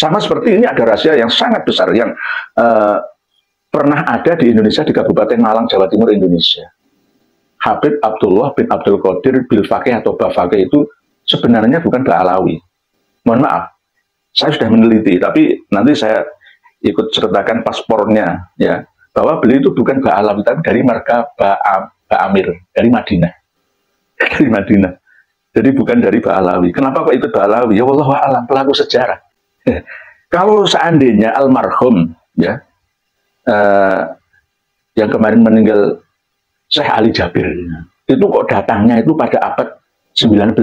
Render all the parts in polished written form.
Sama seperti ini ada rahasia yang sangat besar yang pernah ada di Indonesia, di Kabupaten Malang, Jawa Timur, Indonesia. Habib Abdullah bin Abdul Qadir Bilfaqih atau Bafaqih itu sebenarnya bukan Ba'alawi. Mohon maaf, saya sudah meneliti, tapi nanti saya ikut sertakan paspornya, ya, bahwa beliau itu bukan Ba'alawi, tapi dari marga Ba'amir, dari Madinah. Dari Madinah. Jadi bukan dari Ba'alawi. Kenapa kok ikut Ba'alawi? Ya wallahu a'lam, pelaku sejarah. Kalau seandainya almarhum, ya, yang kemarin meninggal Syekh Ali Jabir, itu kok datangnya itu pada abad 19,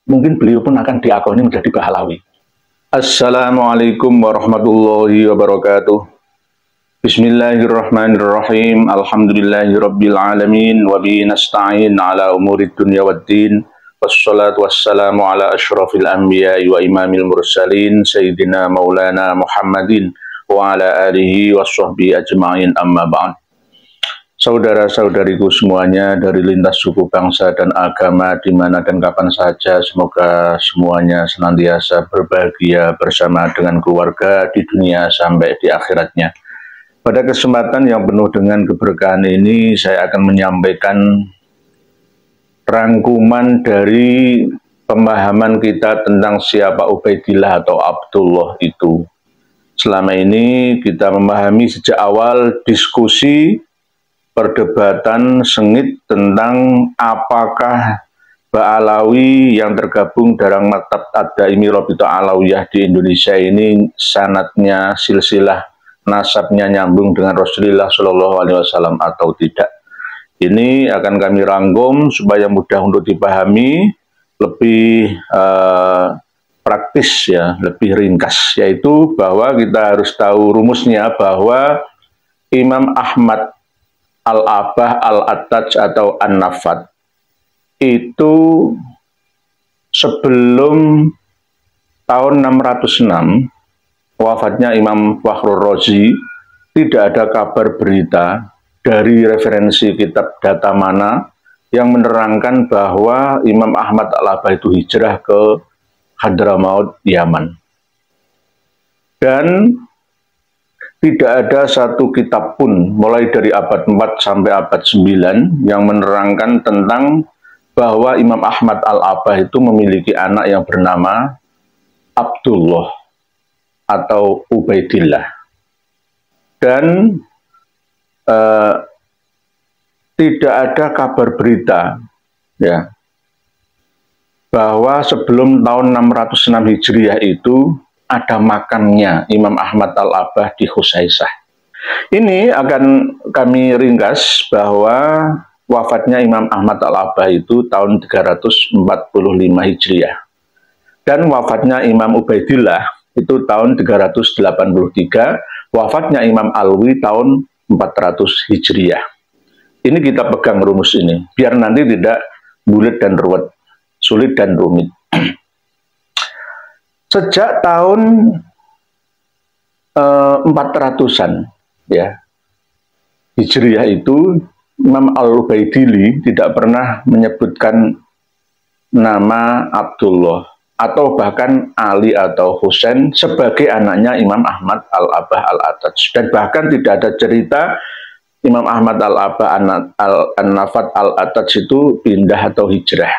mungkin beliau pun akan diakoni menjadi Ba'alawi. Assalamualaikum warahmatullahi wabarakatuh. Bismillahirrahmanirrahim. Alhamdulillahirabbil alamin wa bihi nasta'in ala umurid dunya waddin. Wassalatu wassalamu ala asyrafil anbiya'i wa imamil mursalin sayyidina maulana Muhammadin wa ala alihi washabbihi ajma'in, amma ba'd. Saudara-saudariku semuanya dari lintas suku, bangsa, dan agama dimana dan kapan saja, semoga semuanya senantiasa berbahagia bersama dengan keluarga di dunia sampai di akhiratnya. Pada kesempatan yang penuh dengan keberkahan ini, saya akan menyampaikan rangkuman dari pemahaman kita tentang siapa Ubaidillah atau Abdullah itu. Selama ini kita memahami sejak awal diskusi perdebatan sengit tentang apakah Ba'alawi yang tergabung dalam Maktab Ad-Daimi Rabithah Alawiyah di Indonesia ini sanadnya, silsilah nasabnya nyambung dengan Rasulullah Shallallahu Alaihi Wasallam atau tidak. Ini akan kami rangkum supaya mudah untuk dipahami, lebih praktis, ya, lebih ringkas, yaitu bahwa kita harus tahu rumusnya bahwa Imam Ahmad Al-Abah Al-Attaj atau An-Nafat itu sebelum tahun 606 wafatnya Imam Fakhrur Razi tidak ada kabar berita dari referensi kitab data mana yang menerangkan bahwa Imam Ahmad Al-Abah itu hijrah ke Hadramaut, Yaman. Dan tidak ada satu kitab pun mulai dari abad 4 sampai abad 9 yang menerangkan tentang bahwa Imam Ahmad Al-Abah itu memiliki anak yang bernama Abdullah atau Ubaidillah. Dan tidak ada kabar berita, ya, bahwa sebelum tahun 606 Hijriah itu ada makamnya Imam Ahmad Al-Abah di Husaisah. Ini akan kami ringkas bahwa wafatnya Imam Ahmad Al-Abah itu tahun 345 Hijriah. Dan wafatnya Imam Ubaidillah itu tahun 383, wafatnya Imam Alwi tahun 400 Hijriah. Ini kita pegang rumus ini, biar nanti tidak bulat dan ruwet, sulit dan rumit. Sejak tahun 400-an, ya, Hijriah itu Imam Al-Ubaidili tidak pernah menyebutkan nama Abdullah atau bahkan Ali atau Husain sebagai anaknya Imam Ahmad Al-Abah Al-Attaj. Dan bahkan tidak ada cerita Imam Ahmad Al-Abah An-Nafat Al-Attaj itu pindah atau hijrah.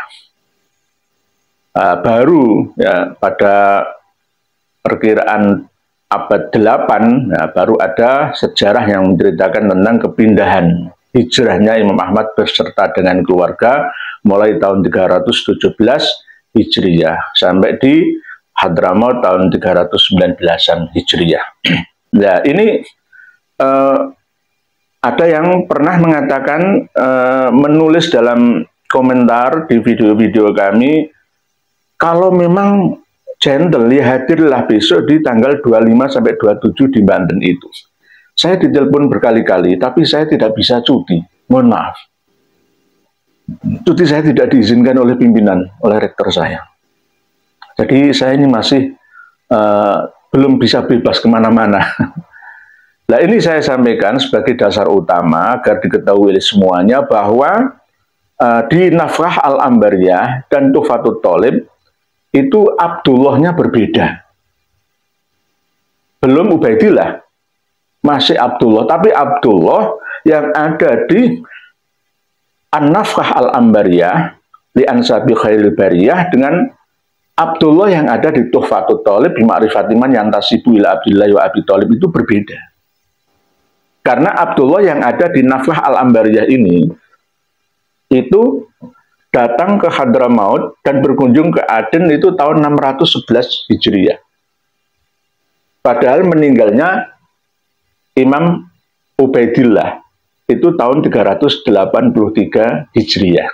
Baru, ya, pada perkiraan abad 8, ya, baru ada sejarah yang menceritakan tentang kepindahan hijrahnya Imam Ahmad beserta dengan keluarga mulai tahun 317 Hijriah sampai di Hadramaut tahun 319-an Hijriah. Nah, ini ada yang pernah mengatakan, menulis dalam komentar di video-video kami, kalau memang gentle, ya hadirlah besok di tanggal 25 sampai 27 di Banten itu. Saya ditelepon berkali-kali, tapi saya tidak bisa cuti. Mohon maaf. Cuti saya tidak diizinkan oleh pimpinan, oleh rektor saya. Jadi saya ini masih belum bisa bebas kemana-mana. Nah, ini saya sampaikan sebagai dasar utama agar diketahui oleh semuanya bahwa di Nafkah Al-Ambariyah dan Tuhfatut Thalib itu Abdullahnya berbeda. belum Ubaidillah, masih Abdullah, tapi Abdullah yang ada di An-Nafkah Al-Ambariyah li Ansabi Khairil Bariyah dengan Abdullah yang ada di Tuhfatut Thalib bi Ma'rifati Man Yantasibu ila Abdillah wa Abi Thalib itu berbeda. Karena Abdullah yang ada di Nafkah Al-Ambariyah ini itu datang ke Hadramaut dan berkunjung ke Aden itu tahun 611 Hijriah. Padahal meninggalnya Imam Ubaidillah itu tahun 383 Hijriah.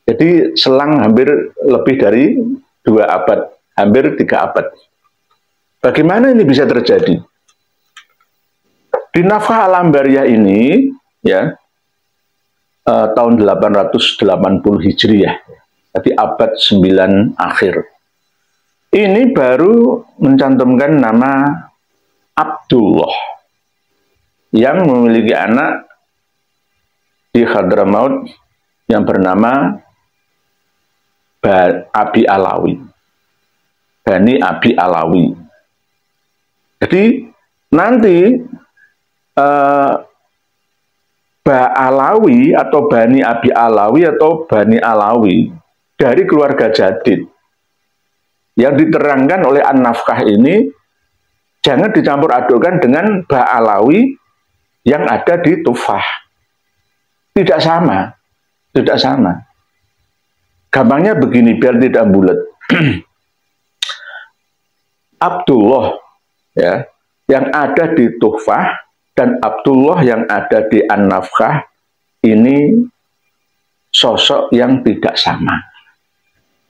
Jadi selang hampir lebih dari 2 abad, hampir 3 abad. Bagaimana ini bisa terjadi? Di Nafkah Al-Ambariyah ini, ya, tahun 880 Hijriah, jadi abad 9 akhir. Ini baru mencantumkan nama Abdullah yang memiliki anak di Hadramaut yang bernama Abi Alawi, Bani Abi Alawi. Jadi nanti Ba Alawi atau Bani Abi Alawi atau Bani Alawi dari keluarga Jadid yang diterangkan oleh An-Nafkah ini jangan dicampur adukkan dengan Ba Alawi yang ada di Tufah. Tidak sama. Tidak sama. Gampangnya begini biar tidak bulat. Abdullah ya, yang ada di Tufah dan Abdullah yang ada di An-Nafkah ini sosok yang tidak sama.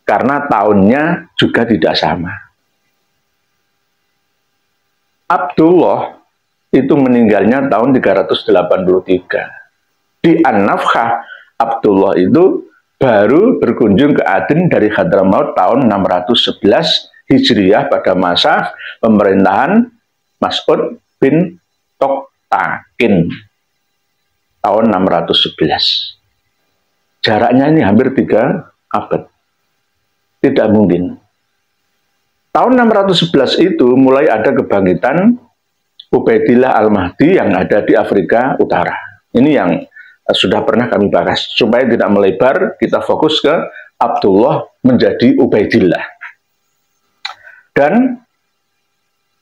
Karena tahunnya juga tidak sama. Abdullah itu meninggalnya tahun 383. Di An-Nafkah, Abdullah itu baru berkunjung ke Aden dari Hadramaut tahun 611 Hijriah pada masa pemerintahan Mas'ud bin Toktakin tahun 611. Jaraknya ini hampir 3 abad. Tidak mungkin. Tahun 611 itu mulai ada kebangkitan Ubaidillah Al-Mahdi yang ada di Afrika Utara. Ini yang sudah pernah kami bahas. Supaya tidak melebar, kita fokus ke Abdullah menjadi Ubaidillah. Dan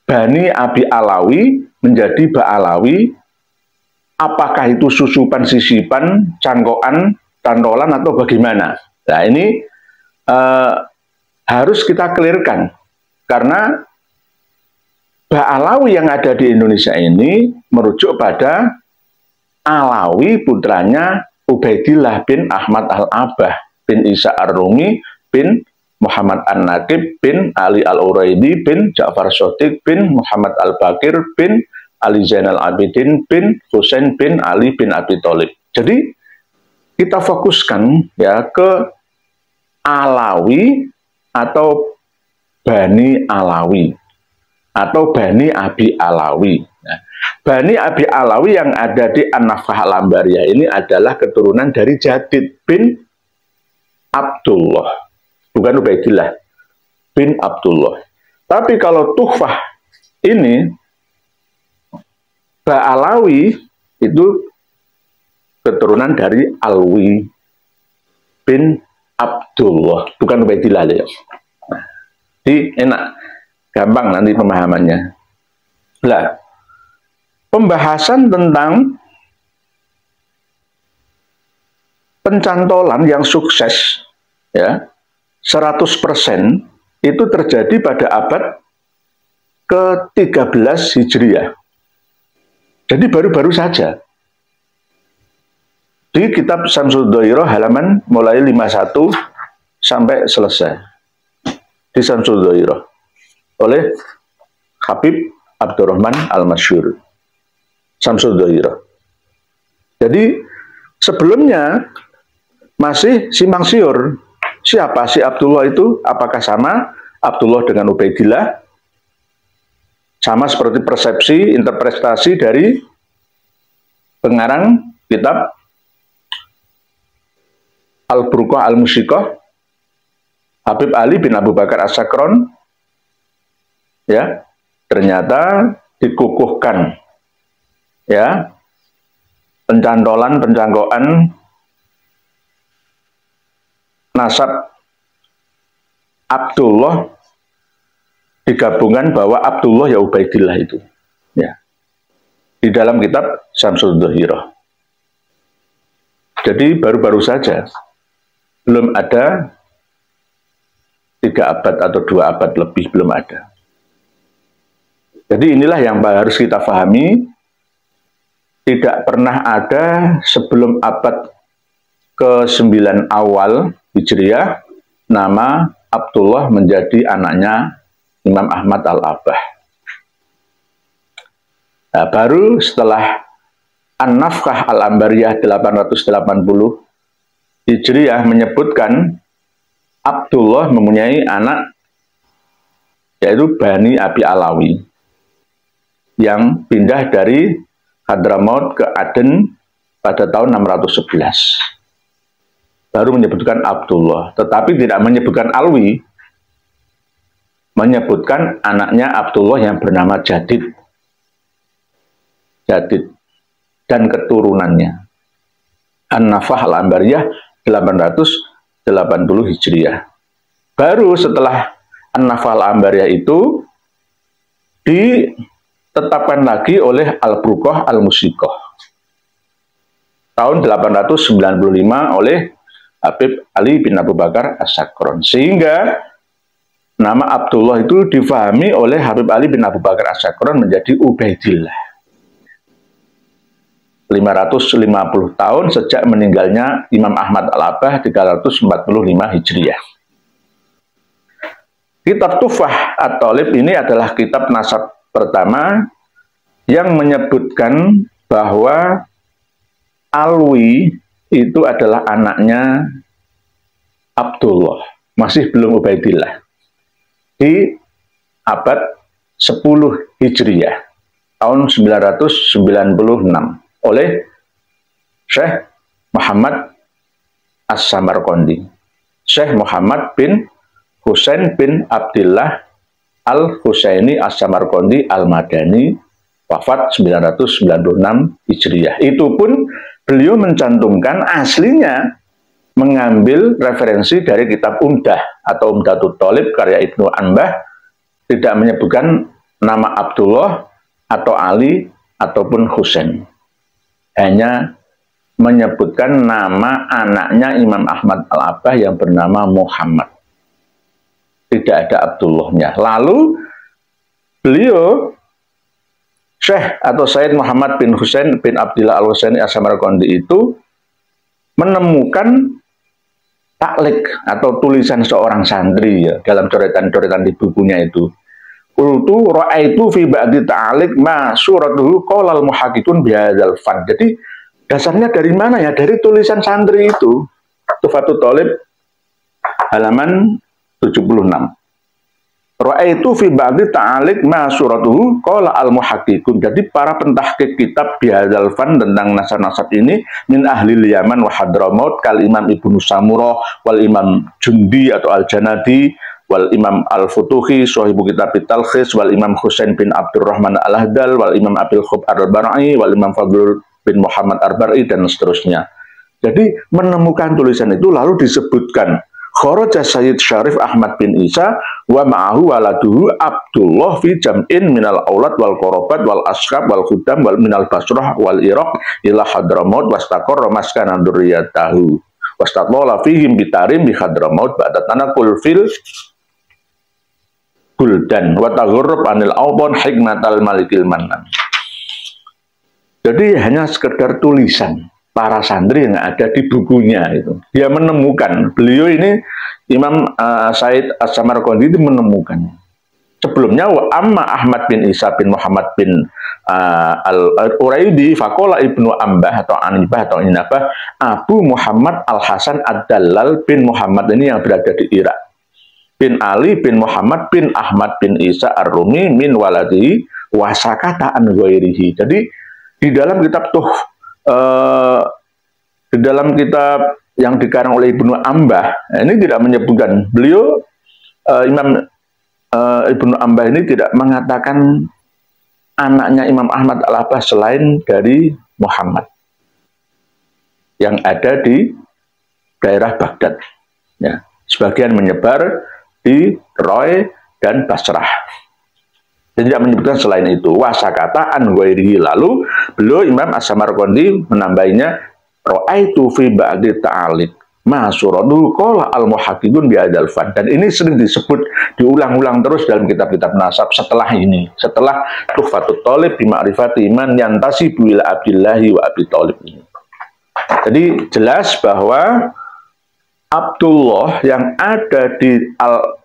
Bani Abi Alawi menjadi Ba'alawi. Apakah itu susupan, sisipan, cangkokan, cantolan, atau bagaimana? Nah ini harus kita clearkan. Karena Ba'alawi yang ada di Indonesia ini merujuk pada Alawi putranya Ubaidillah bin Ahmad Al-Abah bin Isa Ar-Rumi bin Muhammad An-Naqib bin Ali Al-Uraidi bin Ja'far Shadiq bin Muhammad Al-Bakir bin Ali Zainal Abidin bin Husain bin Ali bin Abi Thalib. Jadi kita fokuskan ya ke Alawi atau Bani Alawi atau Bani Abi Alawi. Nah, Bani Abi Alawi yang ada di An-Nafkah Al-Ambariyah ini adalah keturunan dari Jadid bin Abdullah, bukan Ubaidillah, bin Abdullah. Tapi kalau Tuhfah ini Ba'alawi itu keturunan dari Alwi bin Abdullah, bukan Ubaidillah ya. Nah, jadi enak, gampang nanti pemahamannya. Nah, pembahasan tentang pencantolan yang sukses ya 100% itu terjadi pada abad ke-13 Hijriah. Jadi baru-baru saja. Di kitab Syamsul Dhairah halaman mulai 51 sampai selesai. Di Syamsul Dhairah oleh Habib Abdurrahman Al-Masyhur. Syamsul Dhairah. Jadi sebelumnya masih simpang siur. Siapa si Abdullah itu? Apakah sama Abdullah dengan Ubaidillah? Sama seperti persepsi, interpretasi dari pengarang kitab Al-Burqah Al-Musiqah, Habib Ali bin Abu Bakar As-Sakron, ya, ternyata dikukuhkan ya pencangkolan nasab Abdullah digabungkan bahwa Abdullah ya Ubaidillah itu ya di dalam kitab Syamsul Dhahirah. Jadi baru-baru saja, belum ada 3 abad atau 2 abad lebih, belum ada. Jadi inilah yang harus kita pahami, tidak pernah ada sebelum abad ke-9 awal Hijriah, nama Abdullah menjadi anaknya Imam Ahmad Al-Abbah. Nah, baru setelah An-Nafkah Al-Ambariyah 880 Hijriah menyebutkan Abdullah mempunyai anak yaitu Bani Abi Alawi yang pindah dari Hadramaut ke Aden pada tahun 611. Baru menyebutkan Abdullah, tetapi tidak menyebutkan Alwi, menyebutkan anaknya Abdullah yang bernama Jadid dan keturunannya. An-Nafkah Al-Ambariyah 880 Hijriah. Baru setelah An-Nafkah Al-Ambariyah itu ditetapkan lagi oleh Al-Burqah Al-Musiqah tahun 895 oleh Habib Ali bin Abu Bakar As-Sakron, sehingga nama Abdullah itu difahami oleh Habib Ali bin Abu Bakar As-Sakron menjadi Ubaidillah. 550 tahun sejak meninggalnya Imam Ahmad Al-Abbah 345 Hijriah. Kitab Tuhfah At-Thalib ini adalah kitab nasab pertama yang menyebutkan bahwa Alwi itu adalah anaknya Abdullah, masih belum Ubaidillah, di abad 10 Hijriah, tahun 996 oleh Syekh Muhammad As-Samarqandi, Syekh Muhammad bin Husain bin Abdillah Al-Husaini As-Samarqandi Al-Madani, wafat 996 Hijriah. Itu pun beliau mencantumkan aslinya mengambil referensi dari kitab Umdah atau Umdatul Thalib karya Ibnu Anbah, tidak menyebutkan nama Abdullah atau Ali ataupun Husain, hanya menyebutkan nama anaknya Imam Ahmad Al-Abbah yang bernama Muhammad, tidak ada Abdullahnya. Lalu beliau Syekh atau Said Muhammad bin Husain bin Abdillah Al-Husaini As-Samarqandi itu menemukan taklik atau tulisan seorang santri ya, dalam coretan-coretan di bukunya itu. Qultu ra'aitu fi ba'di ta'alik ma suratuhu qala al-muhaqiqun bihadzal fan. Jadi dasarnya dari mana ya? Dari tulisan santri itu. Tuhfatul Thalib halaman 76. Ra'aitu fi ba'di ta'alik ma suratuhu qala al-muhaqqiqun. Jadi para pentahqiq kitab bihadzal fan tentang nasab-nasab ini min ahli Yaman wa Hadramaut kal Imam Ibnu Samurah wal Imam Jundi atau Al-Janadi wal Imam Al-Futuhi sahibu kitab Talkhis wal Imam Husain bin Abdurrahman Al-Ahdal wal Imam Abil Khub Ar-Bar'i wal Imam Fadlul bin Muhammad Ar-Bar'i dan seterusnya. Jadi menemukan tulisan itu lalu disebutkan kharaja Sayyid Syarif Ahmad bin Isa wa ma'ahu waladuhu Abdullah fi jam'in minal aulad wal qarabat wal ashab wal khudam wal minal Basrah wal Iraq ila Hadramaut wastaqarra maskana dzurriyyatahu wastaqala fihim bitarim bi Hadramaut ba'da tanaqul fil buldan wa taghurrub anil awdhan hikmatal malikil mannan. Jadi hanya sekedar tulisan para santri yang ada di bukunya itu. Dia menemukan, beliau ini Imam Said As-Samarqandi itu menemukan. Sebelumnya wa amma Ahmad bin Isa bin Muhammad bin Al-Uraidi faqala Ibnu Ambah atau Anibah atau Inabah Abu Muhammad Al-Hasan Ad-Dallal bin Muhammad ini yang berada di Irak bin Ali bin Muhammad bin Ahmad bin Isa Ar-Rumi min waladihi wa sakata an ghairihi. Jadi di dalam kitab di dalam kitab yang dikarang oleh Ibnu Ambah ini tidak menyebutkan beliau Imam Ibnu Ambah ini tidak mengatakan anaknya Imam Ahmad Al-Abbas selain dari Muhammad yang ada di daerah Baghdad. Ya, sebagian menyebar di Roy dan Basrah. Dia tidak menyebutkan selain itu. Wasakata an ghairihi, lalu beliau Imam As-Samarqandi menambahinya ra'aitu fi ba'di ta'aliq masuradu qala al-muhaqqiqun bi hadzal fan. Dan ini sering disebut, diulang-ulang terus dalam kitab-kitab nasab setelah ini, setelah Tuhfatut Thalib bi ma'rifati iman yantasibu ila Abdillahi wa Abi Thalib ini. Jadi jelas bahwa Abdullah yang ada di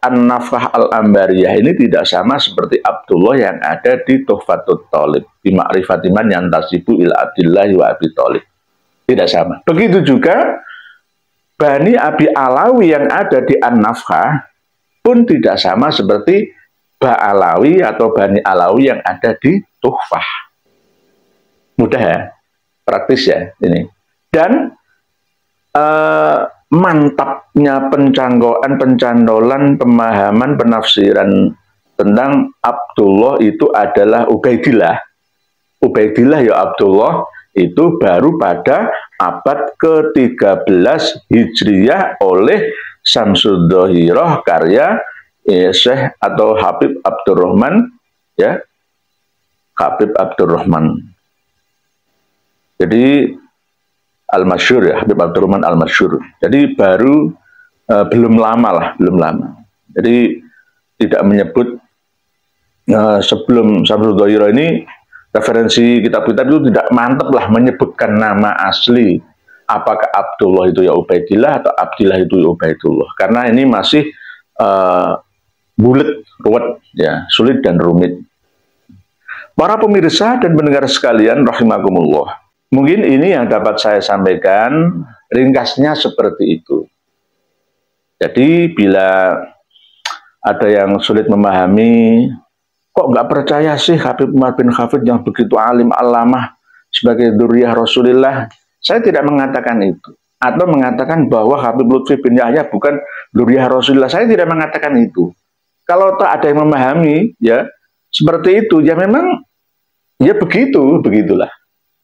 An-Nafkah Al-Ambariyah ini tidak sama seperti Abdullah yang ada di Tuhfatut Thalib bi ma'rifati iman yantasibu ila Abdillahi wa Abi Thalib. Tidak sama. Begitu juga Bani Abi Alawi yang ada di An-Nafkah pun tidak sama seperti Ba'alawi atau Bani Alawi yang ada di Tuhfah. Mudah ya? Praktis ya ini. Dan mantapnya pencandolan, pemahaman, penafsiran tentang Abdullah itu adalah Ubaidillah. Ubaidillah ya Abdullah itu baru pada abad ke-13 Hijriyah oleh Syamsuddauhirah karya Syekh atau Habib Abdurrahman, ya, Habib Abdurrahman. Jadi Al-Masyhur ya, Habib Abdurrahman Al-Masyhur. Jadi baru belum lama lah, belum lama. Jadi tidak menyebut sebelum Syamsuddauhirah ini referensi kitab-kitab itu tidak mantap lah menyebutkan nama asli. Apakah Abdullah itu ya Ubaidillah atau Abdillah itu ya Ubaidullah. Karena ini masih bulet, ruwet, ya, sulit dan rumit. Para pemirsa dan pendengar sekalian rahimakumullah. Mungkin ini yang dapat saya sampaikan, ringkasnya seperti itu. Jadi bila ada yang sulit memahami, kok nggak percaya sih Habib Umar bin Hafid yang begitu alim alamah sebagai dzurriyyah Rasulullah? Saya tidak mengatakan itu. Atau mengatakan bahwa Habib Lutfi bin Yahya bukan dzurriyyah Rasulullah. Saya tidak mengatakan itu. Kalau tak ada yang memahami, ya seperti itu, ya memang ya begitulah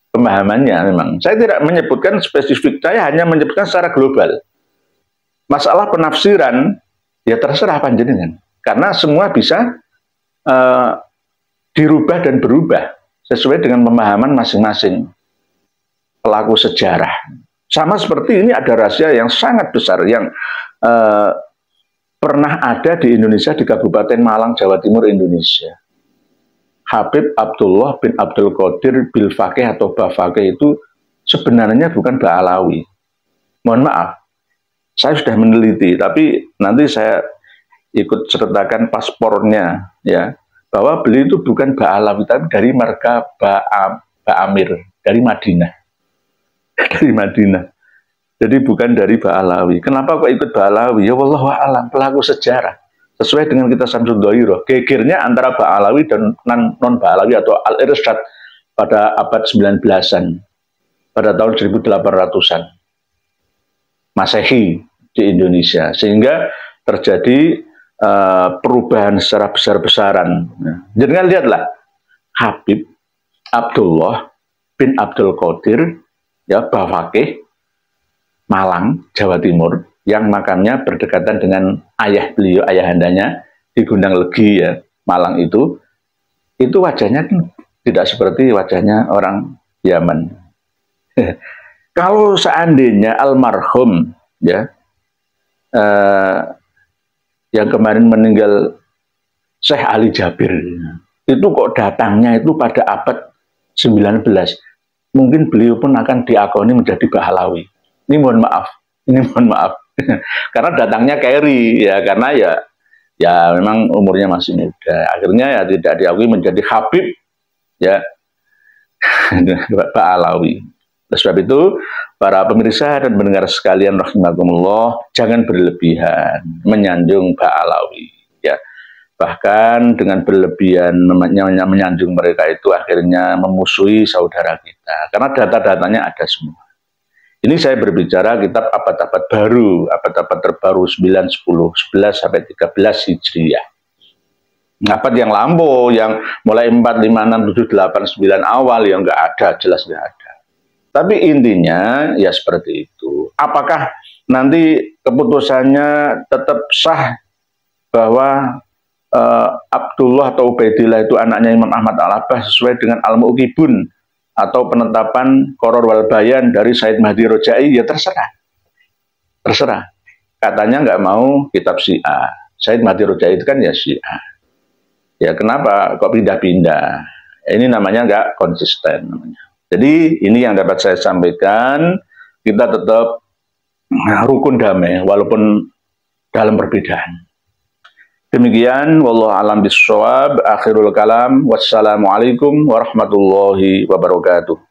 pemahamannya memang. Saya tidak menyebutkan spesifik, saya hanya menyebutkan secara global. Masalah penafsiran, ya terserah panjenengan. Karena semua bisa dirubah dan berubah sesuai dengan pemahaman masing-masing pelaku sejarah. Sama seperti ini ada rahasia yang sangat besar yang pernah ada di Indonesia, di Kabupaten Malang, Jawa Timur, Indonesia. Habib Abdullah bin Abdul Qadir Bil Faqih atau Bafaqih itu sebenarnya bukan Ba'alawi. Mohon maaf, saya sudah meneliti, tapi nanti saya ikut sertakan paspornya, ya, bahwa beliau itu bukan Ba'alawi, tapi dari marga Ba'amir, dari Madinah. Dari Madinah. Jadi bukan dari Ba'alawi. Kenapa kok ikut Ba'alawi? Ya wallahu a'lam, pelaku sejarah. Sesuai dengan kita Syamsuddauhirah, gegernya antara Ba'alawi dan non-Ba'alawi atau Al-Irsyad pada abad 19-an, pada tahun 1800-an Masehi di Indonesia, sehingga terjadi perubahan secara besar-besaran. Jadi kan lihatlah, Habib Abdullah bin Abdul Qadir, ya, Bafaqih, Malang, Jawa Timur, yang makamnya berdekatan dengan ayah beliau, ayahandanya di Gundang Legi, ya, Malang itu wajahnya kan tidak seperti wajahnya orang Yaman. Kalau seandainya almarhum, ya, yang kemarin meninggal Syekh Ali Jabir, itu kok datangnya itu pada abad 19, mungkin beliau pun akan diakoni menjadi Ba'alawi. Ini mohon maaf. Karena datangnya Keri, ya, karena ya memang umurnya masih muda. Akhirnya ya tidak diakui menjadi Habib, ya, Ba'alawi. Oleh sebab itu, para pemirsa dan pendengar sekalian rahimakumullah, jangan berlebihan menyanjung Ba'alawi, ya. Bahkan dengan berlebihan menyanjung mereka itu akhirnya memusuhi saudara kita. Karena data-datanya ada semua. Ini saya berbicara kitab abad-abad baru, abad-abad terbaru 9, 10, 11 sampai 13 Hijriyah. Dapat yang lampu, yang mulai 4, 5, 6, 7, 8, 9 awal yang nggak ada, jelas nggak ada. Tapi intinya ya seperti itu. Apakah nanti keputusannya tetap sah bahwa Abdullah atau Ubaidillah itu anaknya Imam Ahmad Al-Abbas sesuai dengan Al-Mu'qibun atau penetapan Qoror wal Bayan dari Said Mahdi Rojai, ya terserah. Terserah. Katanya nggak mau kitab Syiah. Said Mahdi Rojai itu kan ya Syiah. Ya kenapa kok pindah-pindah? Ini namanya nggak konsisten namanya. Jadi ini yang dapat saya sampaikan, kita tetap rukun damai walaupun dalam perbedaan. Demikian, wallahu alam bissawab, akhirul kalam, wassalamualaikum warahmatullahi wabarakatuh.